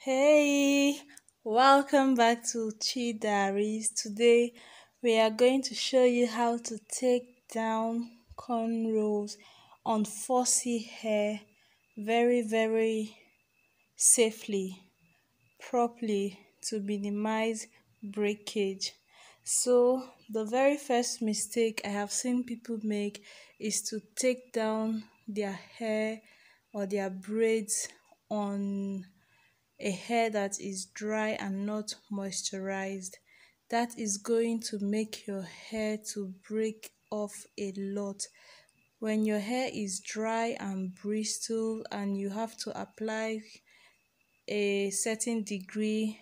Hey, welcome back to Diaries. Today we are going to show you how to take down cornrows on fussy hair very safely, properly to minimize breakage. So, the very first mistake I have seen people make is to take down their hair or their braids on a hair that is dry and not moisturized. That is going to make your hair to break off a lot. When your hair is dry and bristle and you have to apply a certain degree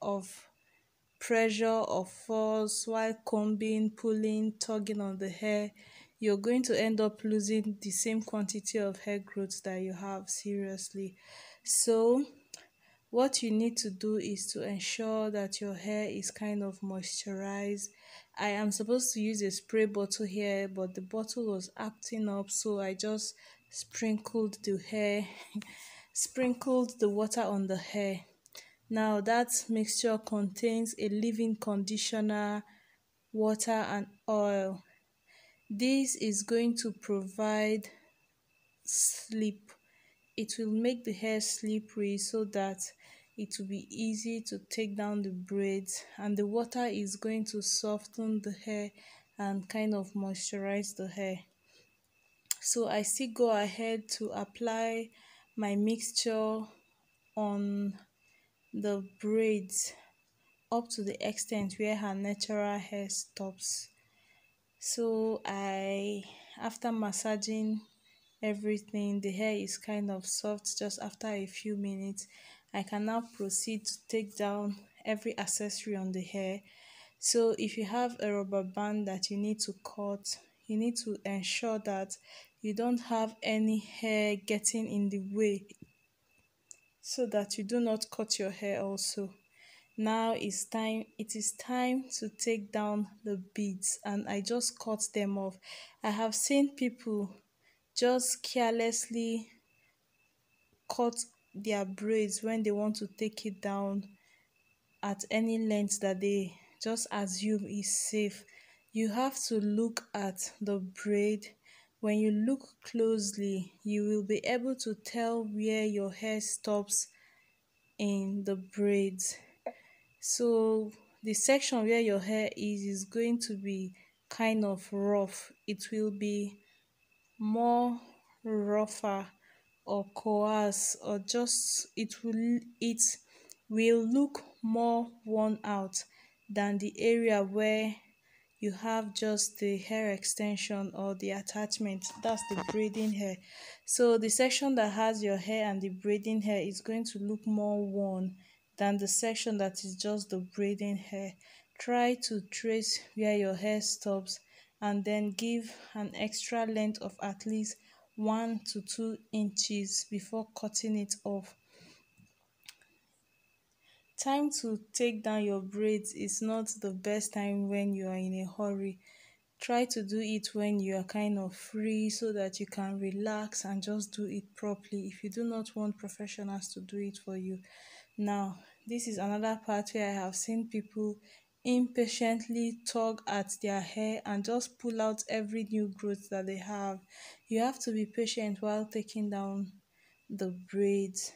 of pressure or force while combing, pulling, tugging on the hair, you're going to end up losing the same quantity of hair growth that you have. Seriously. So what you need to do is to ensure that your hair is kind of moisturized. I am supposed to use a spray bottle here, but the bottle was acting up, so I just sprinkled the hair, sprinkled the water on the hair. Now that mixture contains a leave-in conditioner, water, and oil. This is going to provide sleep. It will make the hair slippery so that it will be easy to take down the braids, and the water is going to soften the hair and kind of moisturize the hair. So I still go ahead to apply my mixture on the braids up to the extent where her natural hair stops. So after massaging everything, the hair is kind of soft just after a few minutes. I can now proceed to take down every accessory on the hair. So if you have a rubber band that you need to cut, you need to ensure that you don't have any hair getting in the way so that you do not cut your hair also. Now it is time to take down the beads, and I just cut them off. I have seen people just carelessly cut their braids when they want to take it down at any length that they just assume is safe. You have to look at the braid. When you look closely, you will be able to tell where your hair stops in the braids. So the section where your hair is going to be kind of rough. It will be more rougher or coarse, or just it will look more worn out than the area where you have just the hair extension or the attachment. That's the braiding hair. So the section that has your hair and the braiding hair is going to look more worn than the section that is just the braiding hair. Try to trace where your hair stops and then give an extra length of at least 1 to 2 inches before cutting it off. Time to take down your braids is not the best time when you are in a hurry. Try to do it when you are kind of free so that you can relax and just do it properly if you do not want professionals to do it for you. Now, this is another part where I have seen people impatiently tug at their hair and just pull out every new growth that they have. You have to be patient while taking down the braids.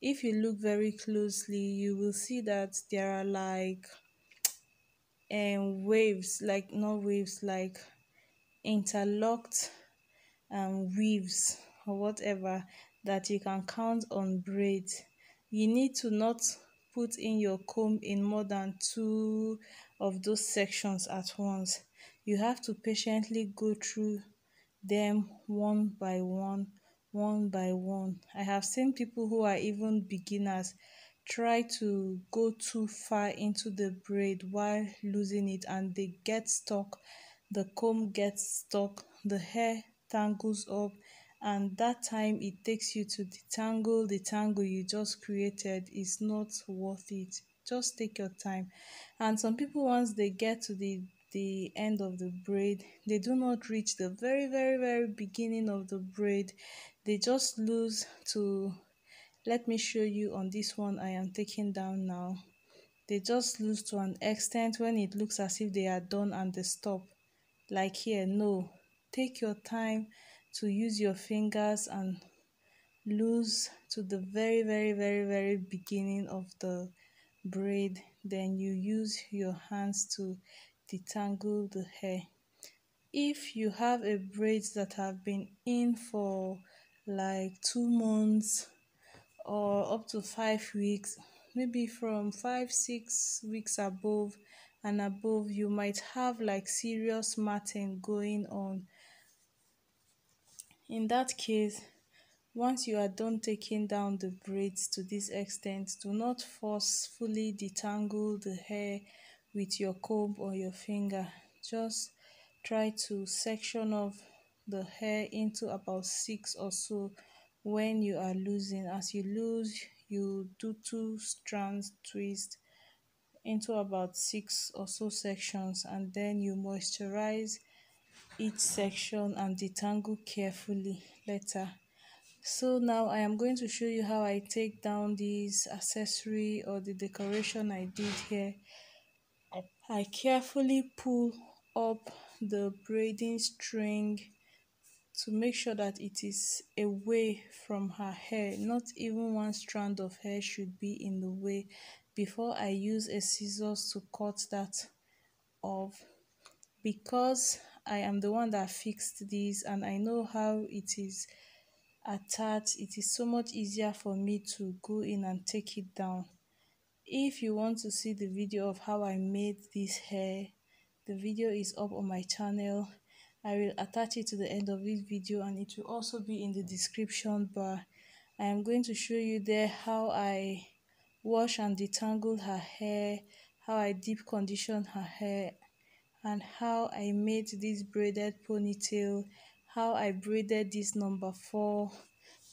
If you look very closely, you will see that there are like waves, like not waves, like interlocked weaves or whatever that you can count on braids. You need to not put in your comb in more than two of those sections at once. You have to patiently go through them one by one, one by one. I have seen people who are even beginners try to go too far into the braid while losing it, and they get stuck. The comb gets stuck, the hair tangles up, and that time it takes you to detangle the tangle you just created is not worth it. Just take your time. And some people, once they get to the end of the braid, they do not reach the very beginning of the braid. They just lose to Let me show you on this one I am taking down now. They just lose to an extent when it looks as if they are done and they stop. Like here, no. Take your time to use your fingers and lose to the very beginning of the braid. Then you use your hands to detangle the hair. If you have a braid that have been in for like 2 months or up to 5 weeks, maybe from 5 6 weeks above and above, you might have like serious matting going on. In that case, once you are done taking down the braids to this extent, do not forcefully detangle the hair with your comb or your finger. Just try to section off the hair into about 6 or so when you are losing. As you lose, you do 2 strands twist into about 6 or so sections, and then you moisturize each section and detangle carefully later. So now I am going to show you how I take down this accessory or the decoration I did here. I carefully pull up the braiding string to make sure that it is away from her hair. Not even one strand of hair should be in the way before I use a scissors to cut that off. Because I am the one that fixed this and I know how it is attached, it is so much easier for me to go in and take it down. If you want to see the video of how I made this hair, the video is up on my channel. I will attach it to the end of this video and it will also be in the description bar. I am going to show you there how I wash and detangle her hair, how I deep condition her hair, and how I made this braided ponytail, how I braided this number 4.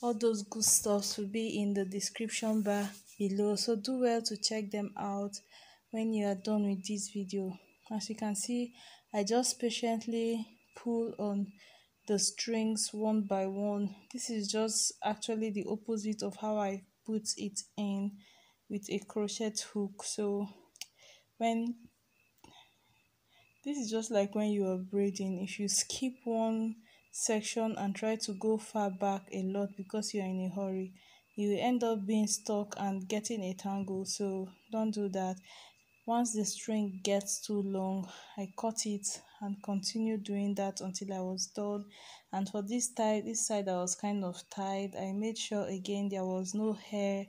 All those good stuffs will be in the description bar below, so do well to check them out when you are done with this video. As you can see, I just patiently pull on the strings one by one. This is just actually the opposite of how I put it in with a crochet hook. So when this is just like when you are braiding, if you skip one section and try to go far back a lot because you are in a hurry, you will end up being stuck and getting a tangle. So don't do that. Once the string gets too long, I cut it and continue doing that until I was done. And for this side that was kind of tied, I made sure again there was no hair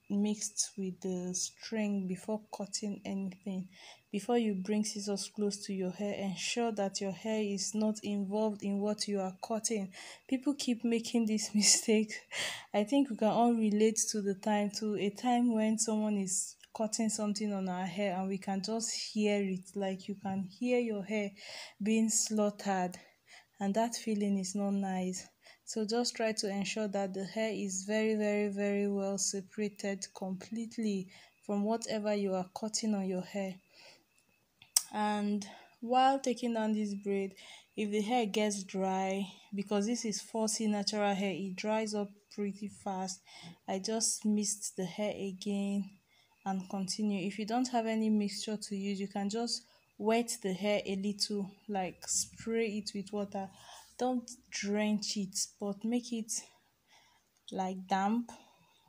mixed with the string before cutting anything. Before you bring scissors close to your hair, ensure that your hair is not involved in what you are cutting. People keep making this mistake. I think we can all relate to a time when someone is cutting something on our hair and we can just hear it, like you can hear your hair being slaughtered, and that feeling is not nice. So just try to ensure that the hair is very well separated completely from whatever you are cutting on your hair. And while taking down this braid, if the hair gets dry, because this is 4C natural hair, it dries up pretty fast, I just mist the hair again and continue. If you don't have any mixture to use, you can just wet the hair a little, like spray it with water. Don't drench it, but make it like damp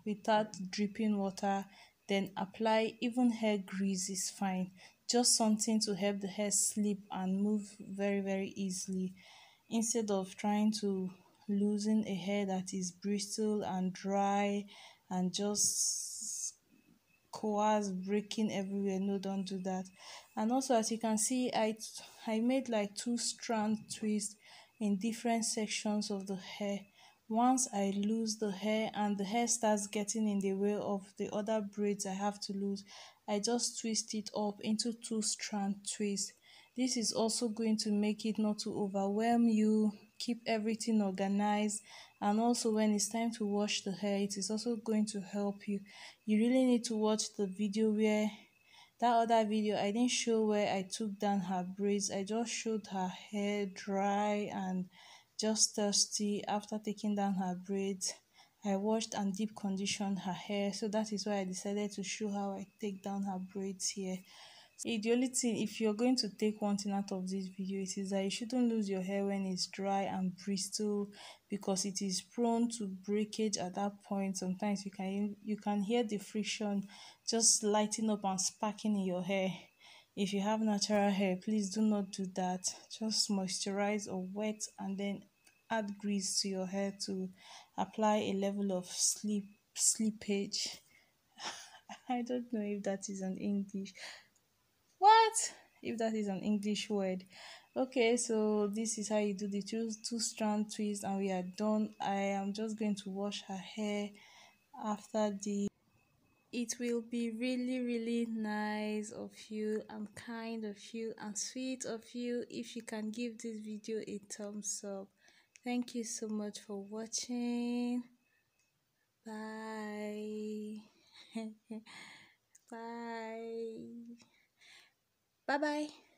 without dripping water. Then apply even hair grease is fine, just something to help the hair slip and move very easily, instead of trying to loosen a hair that is bristle and dry and just coarse breaking everywhere. No, don't do that. And also, as you can see, I made like 2 strand twists in different sections of the hair. Once I lose the hair and the hair starts getting in the way of the other braids I have to lose, I just twist it up into 2 strand twists. This is also going to make it not to overwhelm you, keep everything organized, and also when it's time to wash the hair, it is also going to help you. You really need to watch the video where that other video I didn't show where I took down her braids. I just showed her hair dry and just thirsty after taking down her braids. I washed and deep conditioned her hair. So that is why I decided to show how I take down her braids here. The only thing, if you're going to take one thing out of this video, it is that you shouldn't lose your hair when it's dry and bristle, because it is prone to breakage at that point. Sometimes you can hear the friction just lighting up and sparking in your hair. If you have natural hair, please do not do that. Just moisturize or wet and then add grease to your hair to apply a level of slippage. I don't know if that is an English. What? If that is an English word. Okay, so this is how you do the two strand twist, and we are done. I am just going to wash her hair after the. It will be really, really nice of you and kind of you and sweet of you if you can give this video a thumbs up. Thank you so much for watching. Bye. Bye. Bye bye.